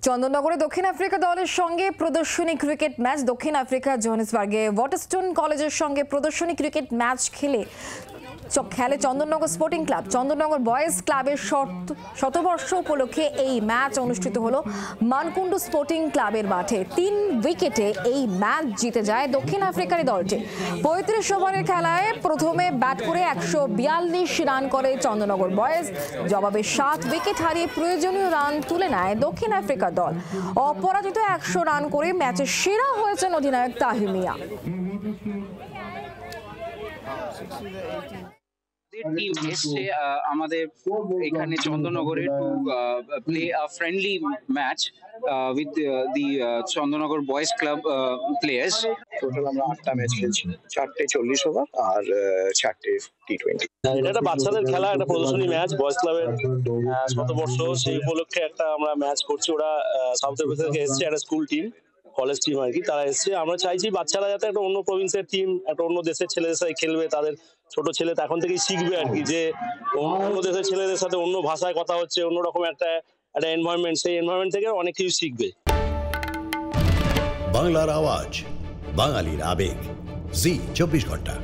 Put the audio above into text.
চন্দননগরে দক্ষিণ আফ্রিকা দলের সঙ্গে প্রদর্শনী ক্রিকেট ম্যাচ। দক্ষিণ আফ্রিকা জোহানেসবার্গে ওয়াটারস্টোন কলেজের সঙ্গে প্রদর্শনী ক্রিকেট ম্যাচ খেলে Chandannagar sporting club. Chandannagar boys ক্লাবের শতবর্ষ উপলক্ষে এই ম্যাচ অনুষ্ঠিত হলো মানকুণ্ডু স্পোর্টিং ক্লাবের মাঠে। 3 উইকেটে এই ম্যাচ জিতে যায় দক্ষিণ আফ্রিকার দলটি। 35 ওভারের খেলায় প্রথমে ব্যাট করে 142 রান করে চন্দননগর বয়েজ। জবাবে 7 উইকেট হারিয়ে প্রয়োজনীয় রান তুলে নেয় দক্ষিণ আফ্রিকা দল। অপরাজিত 100 রান করে ম্যাচে সেরা হয়েছেন অধিনায়ক তাহির মিয়া। টিম এসছে আমাদের এখানে চন্দননগরে to play a friendly match with the Chandannagar boys club players. Total আমরা 8টা ম্যাচ খেলছি, 4টে 40 ওভার আর 4টে টি20। এটা একটা বাচ্চাদের খেলা, একটা প্রদর্শনী ম্যাচ। বয়েজ ক্লাবের শতবর্ষ সেই উপলক্ষে একটা আমরা ম্যাচ করছি। ওরা সাউথ আফ্রিকা থেকে এসছে, একটা স্কুল টিম, কলেজ টিম আর কি, তারা এসছে। আমরা চাইছি বাচ্চারা যাতে একটা অন্য প্রভিন্সের টিম, একটা অন্য দেশের ছেলেদের সাথে খেলবে। তাদের ছোট ছেলে এখন থেকেই শিখবে আর কি, যে অন্য দেশের ছেলেদের সাথে অন্য ভাষায় কথা হচ্ছে, অন্যরকম একটা এনভায়রনমেন্ট, সেই এনভায়রনমেন্ট থেকে অনেক কিছু শিখবে। বাংলার আওয়াজ, বাঙালির আবেগ, জি 24 ঘন্টা।